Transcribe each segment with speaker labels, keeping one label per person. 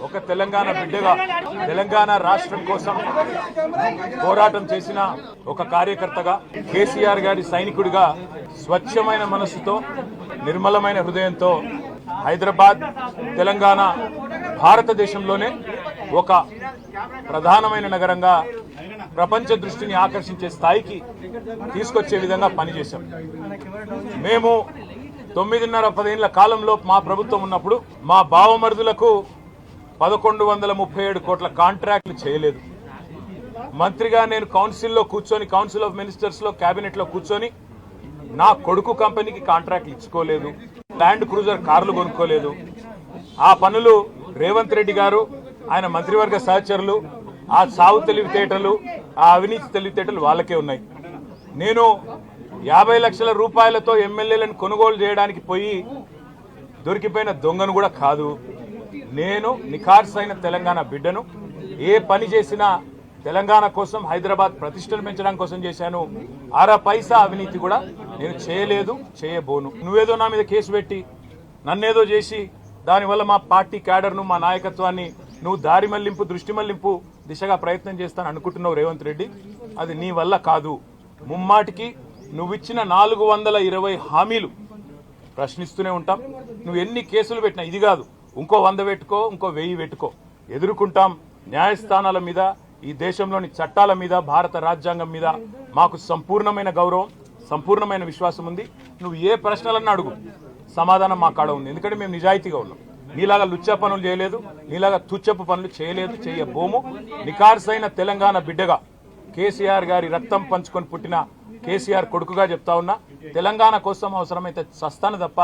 Speaker 1: ఒక తెలంగాణ బిడ్డగా తెలంగాణ రాష్ట్రం కోసం పోరాటం చేసిన ఒక కార్యకర్తగా కేసీఆర్ గారి సైనికుడిగా స్వచ్ఛమైన మనస్సుతో నిర్మలమైన హృదయంతో హైదరాబాద్ తెలంగాణ భారతదేశంలోనే ఒక ప్రధానమైన నగరంగా ప్రపంచ దృష్టిని ఆకర్షించే స్థాయికి తీసుకొచ్చే విధంగా పనిచేశాం. మేము 9.5-10 ఏళ్ల కాలంలో మా ప్రభుత్వం ఉన్నప్పుడు మా బావమరుదులకు 1137 కోట్ల కాంట్రాక్టులు చేయలేదు. మంత్రిగా నేను కౌన్సిల్లో కూర్చొని కౌన్సిల్ ఆఫ్ మినిస్టర్స్లో క్యాబినెట్లో కూర్చొని నా కొడుకు కంపెనీకి కాంట్రాక్టులు ఇచ్చుకోలేదు, ల్యాండ్ క్రూజర్ కార్లు కొనుక్కోలేదు. ఆ పనులు రేవంత్ రెడ్డి గారు ఆయన మంత్రివర్గ సహచరులు ఆ సాగు తెలివితేటలు ఆ అవినీతి తెలివితేటలు వాళ్ళకే ఉన్నాయి. నేను 50 లక్షల రూపాయలతో ఎమ్మెల్యేలను కొనుగోలు చేయడానికి పోయి దొరికిపోయిన దొంగను కూడా కాదు. నేను నిఖార్సైన తెలంగాణ బిడ్డను. ఏ పని చేసినా తెలంగాణ కోసం హైదరాబాద్ ప్రతిష్టను పెంచడం కోసం చేశాను. అర పైసా అవినీతి కూడా నేను చేయలేదు, చేయబోను. నువ్వేదో నా మీద కేసు పెట్టి నన్నేదో చేసి దానివల్ల మా పార్టీ క్యాడర్ను మా నాయకత్వాన్ని నువ్వు దారి మళ్లింపు దృష్టి మళ్లింపు దిశగా ప్రయత్నం చేస్తాను అనుకుంటున్నావు రేవంత్ రెడ్డి. అది నీ వల్ల కాదు. ముమ్మాటికి నువ్విచ్చిన 420 హామీలు ప్రశ్నిస్తూనే ఉంటాం. నువ్వు ఎన్ని కేసులు పెట్టినా ఇది కాదు ఇంకో 100 పెట్టుకో, ఇంకో 1000 పెట్టుకో, ఎదుర్కొంటాం. న్యాయస్థానాల మీద ఈ దేశంలోని చట్టాల మీద భారత రాజ్యాంగం మీద మాకు సంపూర్ణమైన గౌరవం సంపూర్ణమైన విశ్వాసం ఉంది. నువ్వు ఏ ప్రశ్నలన్నా అడుగు, సమాధానం మా కాడ ఉంది. ఎందుకంటే మేము నిజాయితీగా ఉన్నాం. నీలాగా లుచ్చా పనులు చేయలేదు, నీలాగా తుచ్చపు పనులు చేయలేదు, చేయబోము. నిఖార్సైన తెలంగాణ బిడ్డగా కేసీఆర్ గారి రక్తం పంచుకొని పుట్టిన కేసీఆర్ కొడుకుగా చెప్తా ఉన్నా. తెలంగాణ కోసం అవసరమైతే చస్తాను తప్ప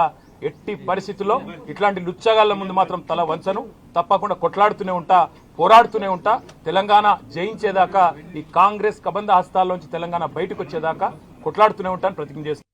Speaker 1: ఎట్టి పరిస్థితుల్లో ఇట్లాంటి లుచ్చగాళ్ల ముందు మాత్రం తల వంచను. తప్పకుండా కొట్లాడుతూనే ఉంటా, పోరాడుతూనే ఉంటా. తెలంగాణ జయించేదాకా ఈ కాంగ్రెస్ కబంధ హస్తాల్లోంచి తెలంగాణ బయటకు వచ్చేదాకా కొట్లాడుతూనే ఉంటాను, ప్రతిజ్ఞ చేస్తాను.